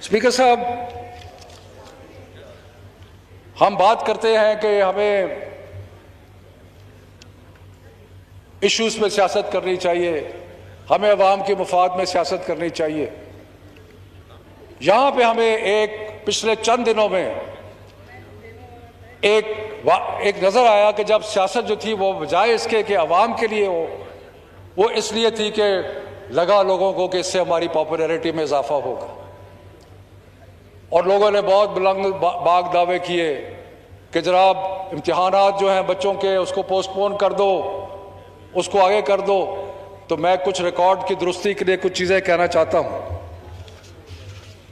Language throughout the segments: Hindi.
स्पीकर साहब, हम बात करते हैं कि हमें इश्यूज में सियासत करनी चाहिए, हमें अवाम के मफाद में सियासत करनी चाहिए। यहां पे हमें एक पिछले चंद दिनों में एक नजर आया कि जब सियासत जो थी वो बजाय इसके कि अवाम के लिए हो, वो इसलिए थी कि लगा लोगों को कि इससे हमारी पॉपुलैरिटी में इजाफा होगा। और लोगों ने बहुत बुलंद बाग दावे किए कि जनाब इम्तिहानात जो हैं बच्चों के उसको पोस्टपोन कर दो, उसको आगे कर दो। तो मैं कुछ रिकॉर्ड की दुरुस्ती के लिए कुछ चीज़ें कहना चाहता हूँ।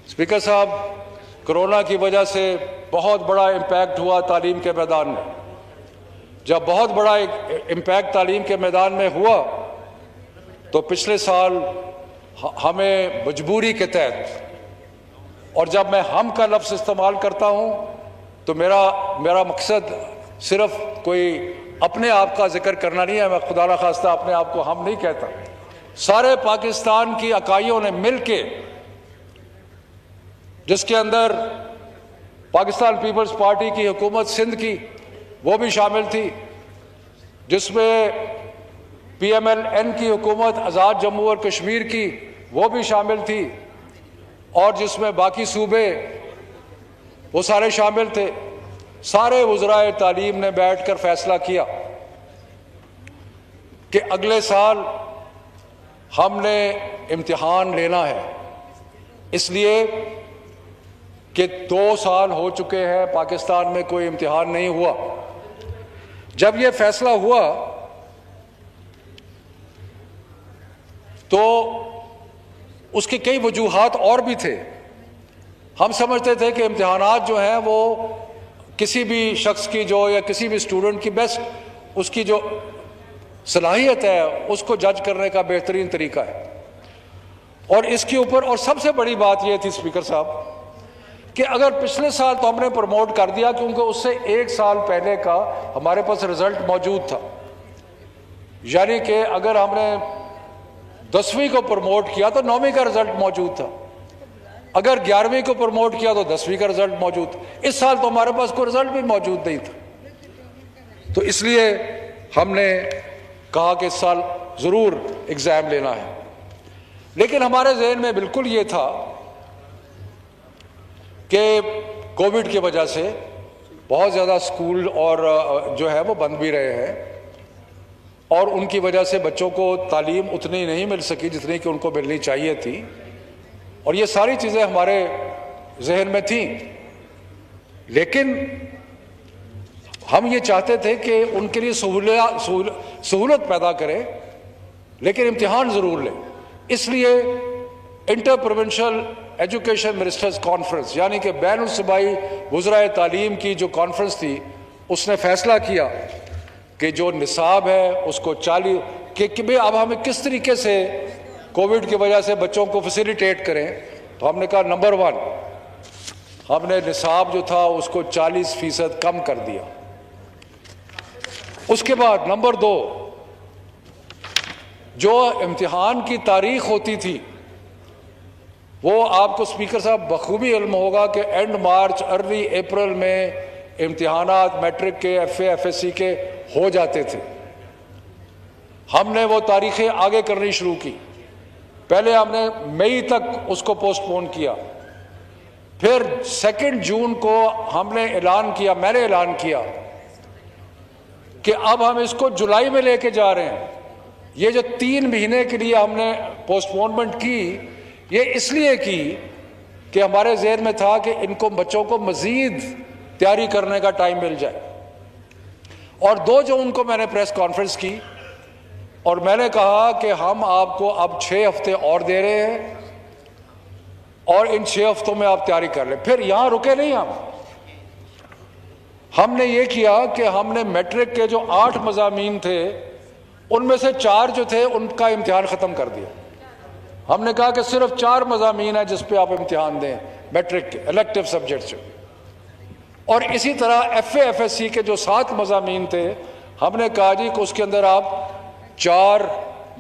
स्पीकर साहब, कोरोना की वजह से बहुत बड़ा इम्पैक्ट हुआ तालीम के मैदान में। जब बहुत बड़ा इम्पैक्ट तालीम के मैदान में हुआ तो पिछले साल हमें मजबूरी के तहत, और जब मैं हम का लफ्ज़ इस्तेमाल करता हूँ तो मेरा मकसद सिर्फ कोई अपने आप का जिक्र करना नहीं है। मैं खुदा न खास्ता अपने आप को हम नहीं कहता। सारे पाकिस्तान की इकाइयों ने मिल के, जिसके अंदर पाकिस्तान पीपल्स पार्टी की हुकूमत सिंध की वो भी शामिल थी, जिसमें PMLN की हुकूमत आज़ाद जम्मू और कश्मीर की वो भी शामिल थी, और जिसमें बाकी सूबे वो सारे शामिल थे। सारे वज़राए तालीम ने बैठकर फैसला किया कि अगले साल हमने इम्तिहान लेना है, इसलिए कि 2 साल हो चुके हैं पाकिस्तान में कोई इम्तिहान नहीं हुआ। जब यह फैसला हुआ तो उसके कई वजूहात और भी थे। हम समझते थे कि इम्तिहानात जो हैं वो किसी भी शख्स की जो या किसी भी स्टूडेंट की बेस्ट उसकी जो सलाहियत है उसको जज करने का बेहतरीन तरीका है। और इसके ऊपर और सबसे बड़ी बात यह थी स्पीकर साहब कि अगर पिछले साल तो हमने प्रमोट कर दिया क्योंकि उससे 1 साल पहले का हमारे पास रिजल्ट मौजूद था। यानी कि अगर हमने 10वीं को प्रमोट किया तो 9वीं का रिजल्ट मौजूद था, अगर 11वीं को प्रमोट किया तो 10वीं का रिजल्ट मौजूद था। इस साल तो हमारे पास कोई रिजल्ट भी मौजूद नहीं था। तो इसलिए हमने कहा कि इस साल जरूर एग्जाम लेना है। लेकिन हमारे जहन में बिल्कुल ये था कि कोविड की वजह से बहुत ज़्यादा स्कूल और जो है वो बंद भी रहे हैं, और उनकी वजह से बच्चों को तालीम उतनी नहीं मिल सकी जितनी कि उनको मिलनी चाहिए थी। और ये सारी चीज़ें हमारे जहन में थी। लेकिन हम ये चाहते थे कि उनके लिए सहूलत पैदा करें, लेकिन इम्तिहान ज़रूर लें। इसलिए inter provincial education ministers conference यानी कि बैनुल सूबाई वज़राए तालीम की जो कॉन्फ्रेंस थी, उसने फैसला किया कि जो निसाब है उसको 40 कि भाई अब हमें किस तरीके से कोविड की वजह से बच्चों को फैसिलिटेट करें। तो हमने कहा नंबर 1 हमने निसाब जो था उसको 40% कम कर दिया। उसके बाद नंबर 2 जो इम्तिहान की तारीख होती थी वो आपको स्पीकर साहब बखूबी इल्म होगा कि एंड मार्च अर्ली अप्रैल में इम्तिहानात मैट्रिक के FA FSC के हो जाते थे। हमने वो तारीखें आगे करनी शुरू की। पहले हमने मई तक उसको पोस्टपोन किया, फिर 2 जून को हमने ऐलान किया, मैंने ऐलान किया कि अब हम इसको जुलाई में लेके जा रहे हैं। ये जो 3 महीने के लिए हमने पोस्टपोनमेंट की, ये इसलिए की कि हमारे ज़हन में था कि इनको बच्चों को मज़ीद तैयारी करने का टाइम मिल जाए। और 2 जून को मैंने प्रेस कॉन्फ्रेंस की और मैंने कहा कि हम आपको अब 6 हफ्ते और दे रहे हैं और इन 6 हफ्तों में आप तैयारी कर लें। फिर यहां रुके नहीं, हमने ये किया कि हमने मैट्रिक के जो 8 मज़ामीन थे उनमें से 4 जो थे उनका इम्तिहान ख़त्म कर दिया। हमने कहा कि सिर्फ 4 मज़ामीन है जिस पे आप इम्तिहान दें मैट्रिक के इलेक्टिव सब्जेक्ट्स। और इसी तरह FA FSC के जो 7 मज़ामीन थे, हमने कहा जी कि उसके अंदर आप 4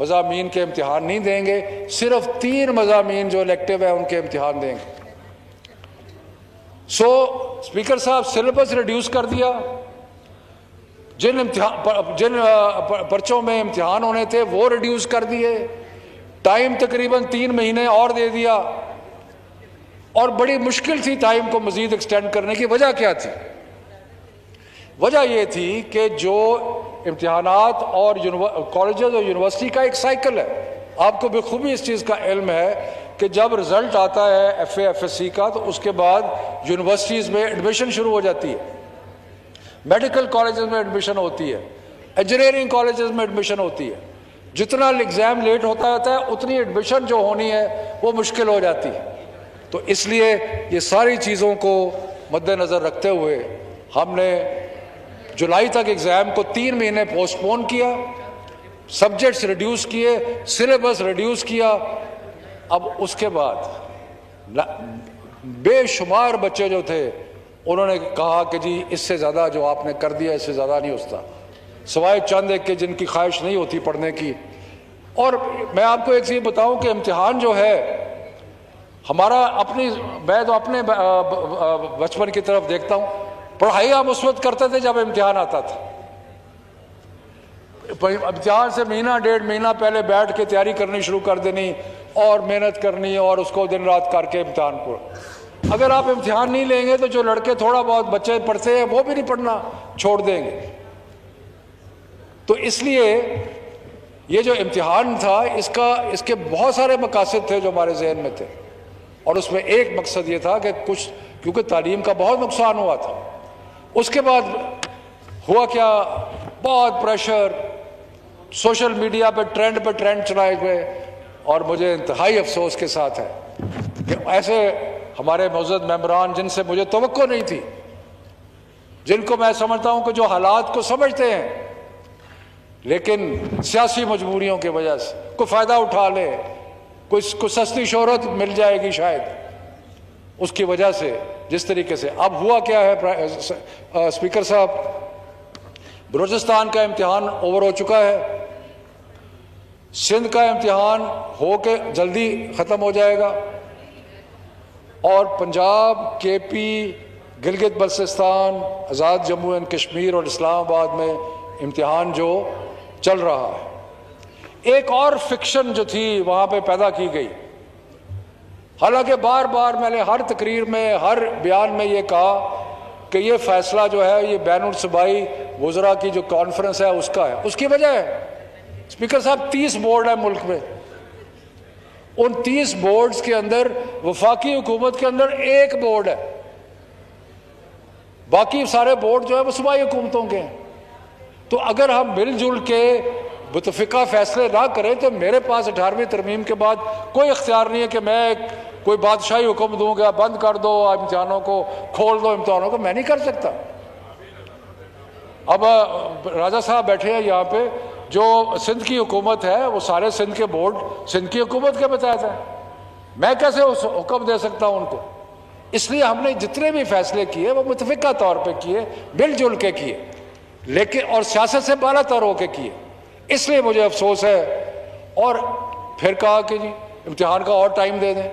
मज़ामीन के इम्तिहान नहीं देंगे, सिर्फ 3 मज़ामीन जो इलेक्टिव है उनके इम्तिहान देंगे। स्पीकर साहब सिलेबस रिड्यूस कर दिया, जिन पर्चों में इम्तिहान होने थे वो रिड्यूस कर दिए, टाइम तकरीबन 3 महीने और दे दिया, और बड़ी मुश्किल थी टाइम को मजीद एक्सटेंड करने की। वजह क्या थी? वजह यह थी कि जो इम्तिहानात और कॉलेजेस और यूनिवर्सिटी का एक साइकिल है, आपको बखूबी इस चीज़ का इल्म है कि जब रिजल्ट आता है FA FSC का तो उसके बाद यूनिवर्सिटीज़ में एडमिशन शुरू हो जाती है, मेडिकल कॉलेजेस में एडमिशन होती है, इंजीनियरिंग कॉलेजेस में एडमिशन होती है। जितना एग्ज़ाम लेट होता है उतनी एडमिशन जो होनी है वो मुश्किल हो जाती है। तो इसलिए ये सारी चीज़ों को मद्देनज़र रखते हुए हमने जुलाई तक एग्ज़ाम को 3 महीने पोस्टपोन किया, सब्जेक्ट्स रिड्यूस किए, सिलेबस रिड्यूस किया। अब उसके बाद बेशुमार बच्चे जो थे उन्होंने कहा कि जी इससे ज़्यादा जो आपने कर दिया इससे ज़्यादा नहीं होता, सिवाय चंद एक के जिनकी ख्वाहिश नहीं होती पढ़ने की। और मैं आपको एक चीज़ बताऊं कि इम्तिहान जो है हमारा मैं तो अपने बचपन की तरफ देखता हूं, पढ़ाई हम उस वक्त करते थे जब इम्तिहान आता था। इम्तिहान से महीना 1.5 महीना पहले बैठ के तैयारी करनी शुरू कर देनी और मेहनत करनी और उसको दिन रात करके इम्तिहान को। अगर आप इम्तिहान नहीं लेंगे तो जो लड़के थोड़ा बहुत बच्चे पढ़ते हैं वो भी नहीं पढ़ना, छोड़ देंगे। तो इसलिए ये जो इम्तिहान था इसके बहुत सारे मकासद थे जो हमारे जहन में थे, और उसमें एक मकसद ये था कि कुछ, क्योंकि तालीम का बहुत नुकसान हुआ था। उसके बाद हुआ क्या, बहुत प्रेशर, सोशल मीडिया पे ट्रेंड चलाए गए, और मुझे इंतहाई अफसोस के साथ है कि ऐसे हमारे मौजूद मेंबरान जिनसे मुझे तवक्को नहीं थी, जिनको मैं समझता हूं कि जो हालात को समझते हैं लेकिन सियासी मजबूरियों की वजह से कोई फ़ायदा उठा ले, कोई सस्ती शोहरत मिल जाएगी शायद, उसकी वजह से जिस तरीके से अब हुआ क्या है स्पीकर साहब, बलूचिस्तान का इम्तिहान ओवर हो चुका है, सिंध का इम्तिहान हो के जल्दी ख़त्म हो जाएगा, और Punjab, KP, Gilgit Baltistan, Azad Jammu and Kashmir और इस्लामाबाद में इम्तिहान जो चल रहा है। एक और फिक्शन जो थी वहाँ पे पैदा की गई, हालांकि बार बार मैंने हर तकरीर में, हर बयान में ये कहा कि ये फैसला जो है ये बैनुल सूबाई वज़रा की जो कॉन्फ्रेंस है उसका है। उसकी वजह है स्पीकर साहब 30 बोर्ड है मुल्क में, उन 30 बोर्ड्स के अंदर वफाकी हुकूमत के अंदर एक बोर्ड है, बाकी सारे बोर्ड जो है वो सूबाई हुकूमतों के हैं। तो अगर हम मिलजुल के मुतफ़िका फैसले ना करें तो मेरे पास 18वीं तरमीम के बाद कोई इख्तियार नहीं है कि मैं कोई बादशाही हुक्म दूंगा बंद कर दो इम्तिहानों को, खोल दो इम्तिहानों को, मैं नहीं कर सकता। अब राजा साहब बैठे हैं यहाँ पे, जो सिंध की हुकूमत है वो सारे सिंध के बोर्ड सिंध की हुकूमत के बताया था, मैं कैसे उस हुक्म दे सकता हूँ उनको। इसलिए हमने जितने भी फैसले किए वो मुतफ़िका तौर पे किए, मिलजुल के किए, लेकिन और सियासत से बाला तर होकर किए। इसलिए मुझे अफसोस है। और फिर कहा कि जी इम्तिहान का और टाइम दे दें,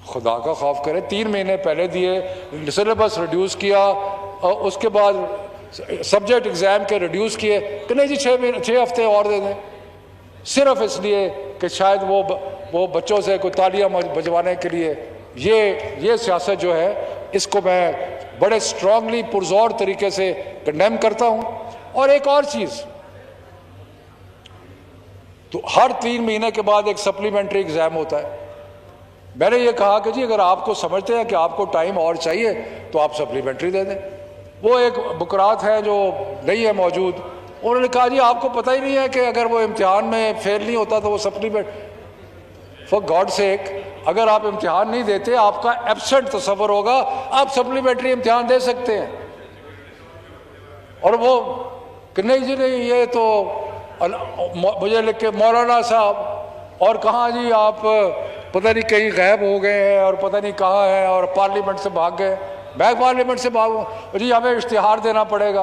खुदा का खौफ करें, 3 महीने पहले दिए, सिलेबस रिड्यूस किया, और उसके बाद सब्जेक्ट एग्ज़ाम के रिड्यूस किए कि नहीं जी 6 हफ्ते और दे दें, सिर्फ इसलिए कि शायद वो बच्चों से कोई तालियां बजवाने के लिए। ये सियासत जो है इसको मैं बड़े स्ट्रांगली पुरजोर तरीके से कंडेम करता हूं। और एक और चीज़, तो हर 3 महीने के बाद एक सप्लीमेंट्री एग्ज़ाम होता है। मैंने ये कहा कि जी अगर आपको समझते हैं कि आपको टाइम और चाहिए तो आप सप्लीमेंट्री दे दें। वो एक बुकरात है जो नहीं है मौजूद, उन्होंने कहा जी आपको पता ही नहीं है कि अगर वो इम्तिहान में फेल नहीं होता तो वो सप्लीमेंट, फॉर गॉड सेक, अगर आप इम्तिहान नहीं देते आपका एब्सेंट तस्वर होगा, आप सप्लीमेंट्री इम्तिहान दे सकते हैं। और वो कि नहीं जी नहीं, ये तो मुझे लिख के मौलाना साहब और कहाँ जी आप पता नहीं कहीं गायब हो गए हैं और पता नहीं कहाँ है और पार्लियामेंट से भाग गए। मैं पार्लियामेंट से भागूँ जी, हमें इश्तिहार देना पड़ेगा।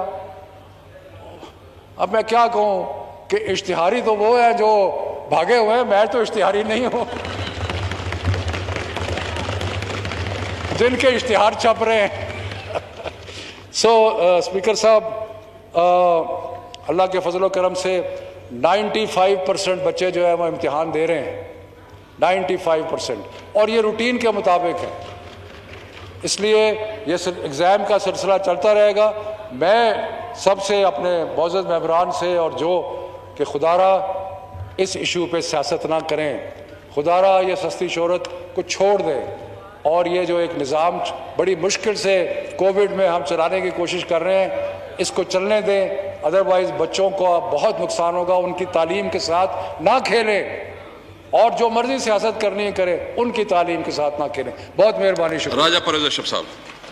अब मैं क्या कहूँ कि इश्तिहारी तो वो है जो भागे हुए हैं, मैं तो इश्तिहारी नहीं हूँ। जिनके इश्तिहार छप रहे हैं। स्पीकर साहब, अल्लाह के फजल करम से 95% बच्चे जो है वो इम्तिहान दे रहे हैं, 95%, और ये रूटीन के मुताबिक है। इसलिए ये एग्ज़ाम का सिलसिला चलता रहेगा। मैं सबसे अपने मौजूद मेंबरान से और जो कि खुदारा इस इशू पे सियासत ना करें, खुदारा ये सस्ती शोहरत को छोड़ दें और ये जो एक निज़ाम बड़ी मुश्किल से कोविड में हम चलाने की कोशिश कर रहे हैं, इसको चलने दें। अदरवाइज़ बच्चों को बहुत नुकसान होगा, उनकी तालीम के साथ ना खेलें और जो मर्जी सियासत करनी है करें, उनकी तालीम के साथ ना खेलें। बहुत मेहरबानी, शुक्रिया। राजा परवेज़ अशरफ साहब,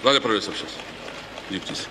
राजा परवेज़ अशरफ साहब, जी प्लीज।